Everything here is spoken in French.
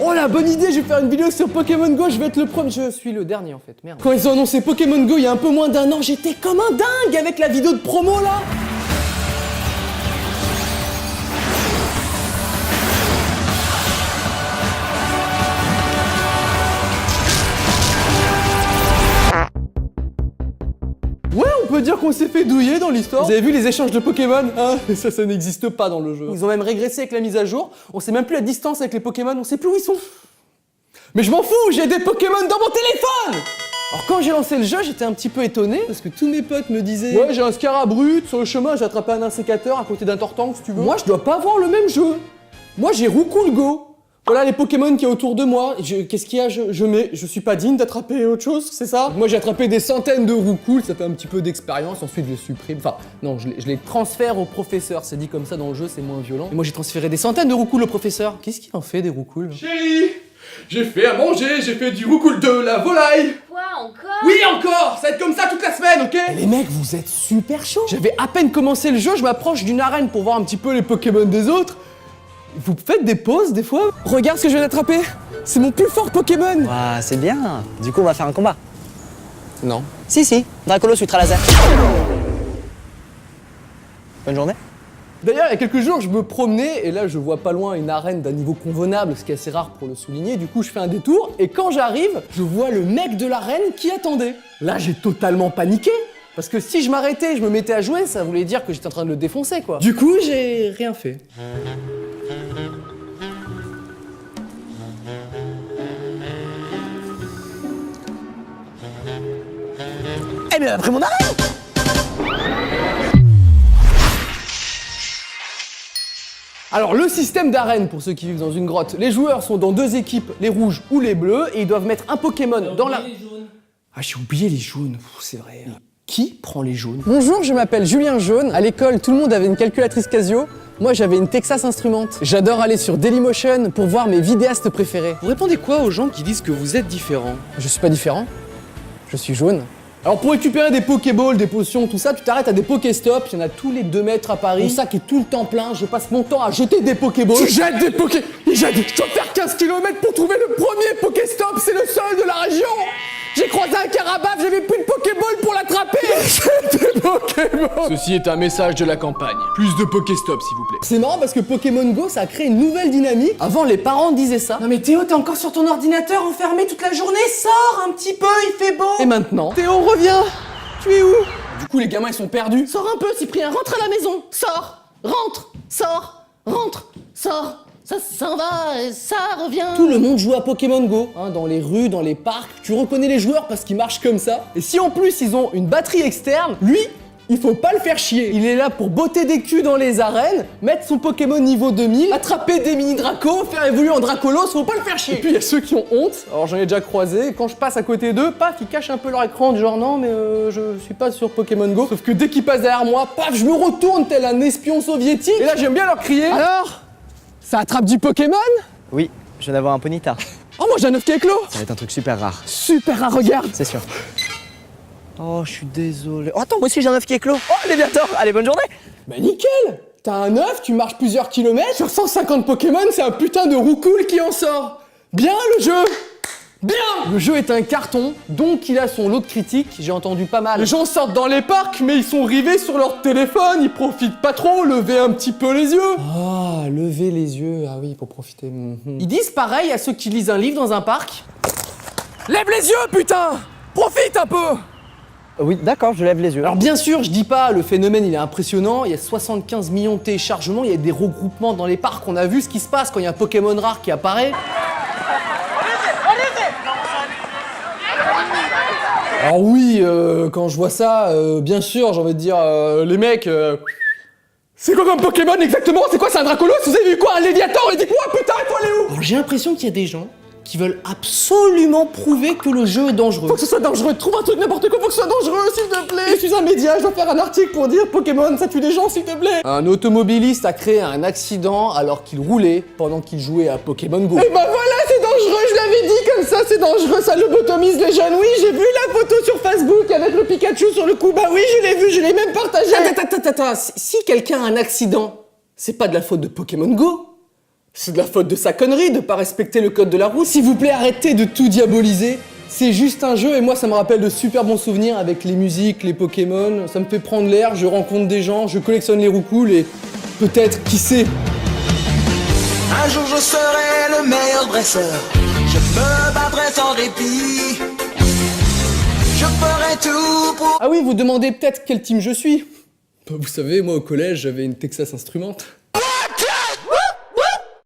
Oh la bonne idée, je vais faire une vidéo sur Pokémon Go, je vais être le premier. Je suis le dernier en fait, merde. Quand ils ont annoncé Pokémon Go il y a un peu moins d'1 an, j'étais comme un dingue avec la vidéo de promo là. Ouais, on peut dire qu'on s'est fait douiller dans l'histoire. Vous avez vu les échanges de Pokémon? Ah, ça n'existe pas dans le jeu. Ils ont même régressé avec la mise à jour. On sait même plus la distance avec les Pokémon, on sait plus où ils sont. Mais je m'en fous, j'ai des Pokémon dans mon téléphone! Alors quand j'ai lancé le jeu, j'étais un petit peu étonné parce que tous mes potes me disaient ouais, j'ai un Scarabrutte, sur le chemin j'ai attrapé un insécateur à côté d'un Tortank si tu veux. Moi je dois pas avoir le même jeu. Moi j'ai Roucoule Go. Voilà les Pokémon qui est autour de moi. Qu'est-ce qu'il y a? Je suis pas digne d'attraper autre chose, c'est ça? Moi j'ai attrapé des centaines de Roucoule, ça fait un petit peu d'expérience, ensuite je les supprime. Enfin, non, je les transfère au professeur, c'est dit comme ça dans le jeu, c'est moins violent. Et moi j'ai transféré des centaines de Roucoule au professeur. Qu'est-ce qu'il en fait des Roucoule? Chérie, j'ai fait à manger, j'ai fait du Roucoule de la volaille. Quoi encore? Oui encore, ça va être comme ça toute la semaine, ok? Les mecs, vous êtes super chauds. J'avais à peine commencé le jeu, je m'approche d'une arène pour voir un petit peu les Pokémon des autres. Vous faites des pauses des fois? Regarde ce que je viens d'attraper. C'est mon plus fort Pokémon. Ouah, c'est bien. Du coup, on va faire un combat. Non. Si, Dracolos Ultra Laser. Bonne journée. D'ailleurs, il y a quelques jours, je me promenais et là, je vois pas loin une arène d'un niveau convenable, ce qui est assez rare pour le souligner. Du coup, je fais un détour et quand j'arrive, je vois le mec de l'arène qui attendait. Là, j'ai totalement paniqué. Parce que si je m'arrêtais et je me mettais à jouer, ça voulait dire que j'étais en train de le défoncer, quoi. Du coup, j'ai rien fait. Eh bien, après mon arrêt. Alors le système d'arène, pour ceux qui vivent dans une grotte, les joueurs sont dans deux équipes, les rouges ou les bleus, et ils doivent mettre un Pokémon dans la... Ah, j'ai oublié les jaunes, c'est vrai. Qui prend les jaunes? Bonjour, je m'appelle Julien Jaune. À l'école, tout le monde avait une calculatrice Casio. Moi, j'avais une Texas Instruments. J'adore aller sur Dailymotion pour voir mes vidéastes préférés. Vous répondez quoi aux gens qui disent que vous êtes différent? Je suis pas différent. Je suis jaune. Alors pour récupérer des Pokéballs, des potions, tout ça, tu t'arrêtes à des Pokéstops, il y en a tous les 2 mètres à Paris. Mon sac est tout le temps plein, je passe mon temps à jeter des Pokéballs. Tu jettes des Pokéballs. Je dois faire 15 km pour trouver le premier Pokéstop, c'est le seul de la région. J'ai croisé un Carabaf, j'avais plus de Pokéball pour l'attraper. Des Pokéballs. Ceci est un message de la campagne. Plus de Pokéstop, s'il vous plaît. C'est marrant parce que Pokémon Go, ça a créé une nouvelle dynamique. Avant, les parents disaient ça. Non mais Théo, t'es encore sur ton ordinateur enfermé toute la journée, sors un petit peu, il fait beau. Et maintenant, Théo revient. Tu es où? Du coup, les gamins, ils sont perdus. Sors un peu, Cyprien, rentre à la maison. Sors, rentre, sors. Ça s'en va, et ça revient. Tout le monde joue à Pokémon Go, hein, dans les rues, dans les parcs. Tu reconnais les joueurs parce qu'ils marchent comme ça. Et si en plus ils ont une batterie externe, lui, il faut pas le faire chier. Il est là pour botter des culs dans les arènes, mettre son Pokémon niveau 2000, attraper des mini Dracos, faire évoluer en Dracolos, faut pas le faire chier. Et puis il y a ceux qui ont honte, alors j'en ai déjà croisé, quand je passe à côté d'eux, paf, ils cachent un peu leur écran du genre non mais je suis pas sur Pokémon Go. Sauf que dès qu'ils passent derrière moi, paf, je me retourne tel un espion soviétique. Et là j'aime bien leur crier. Alors, ça attrape du Pokémon? Oui, je viens d'avoir un Ponyta. Oh moi j'ai un œuf qui est clos. Ça va être un truc super rare. Super rare, regarde. C'est sûr. Oh, je suis désolé. Oh, attends, moi aussi j'ai un œuf qui est clos. Oh, Léviator. Allez, bonne journée. Bah nickel. T'as un œuf, tu marches plusieurs kilomètres, sur 150 Pokémon, c'est un putain de Roucoule qui en sort. Bien le jeu. Bien. Le jeu est un carton, donc il a son lot de critiques, j'ai entendu pas mal. Les gens sortent dans les parcs, mais ils sont rivés sur leur téléphone, ils profitent pas trop, levez un petit peu les yeux. Ah, lever les yeux, ah oui, pour profiter. Ils disent pareil à ceux qui lisent un livre dans un parc. Lève les yeux, putain. Profite un peu. Oui, d'accord, je lève les yeux. Alors bien sûr, je dis pas, le phénomène il est impressionnant, il y a 75 millions de téléchargements, il y a des regroupements dans les parcs, on a vu ce qui se passe quand il y a un Pokémon rare qui apparaît. Alors oui, quand je vois ça, bien sûr, j'ai envie de dire, les mecs, c'est quoi comme Pokémon exactement? C'est quoi, c'est un Dracolos? Vous avez vu quoi? Un Léviator? Et dites-moi, putain, il faut aller où? Alors j'ai l'impression qu'il y a des gens qui veulent absolument prouver que le jeu est dangereux. Faut que ce soit dangereux, trouve un truc n'importe quoi, faut que ce soit dangereux, s'il te plaît. Je suis un média, je dois faire un article pour dire Pokémon, ça tue des gens, s'il te plaît. Un automobiliste a créé un accident alors qu'il roulait pendant qu'il jouait à Pokémon Go. Et bah voilà, c'est dangereux, je l'avais dit comme ça, c'est dangereux, ça lobotomise les jeunes. Oui, j'ai vu la photo sur Facebook avec le Pikachu sur le coup, bah oui, je l'ai vu, je l'ai même partagé. Attends, si quelqu'un a un accident, c'est pas de la faute de Pokémon Go. C'est de la faute de sa connerie de pas respecter le code de la route. S'il vous plaît, arrêtez de tout diaboliser. C'est juste un jeu et moi ça me rappelle de super bons souvenirs avec les musiques, les Pokémon. Ça me fait prendre l'air, je rencontre des gens, je collectionne les roucoules et peut-être, qui sait. Un jour je serai le meilleur dresseur. Je me battrai sans répit. Je ferai tout pour... Ah oui, vous demandez peut-être quel team je suis. Bah, vous savez, moi au collège j'avais une Texas Instruments.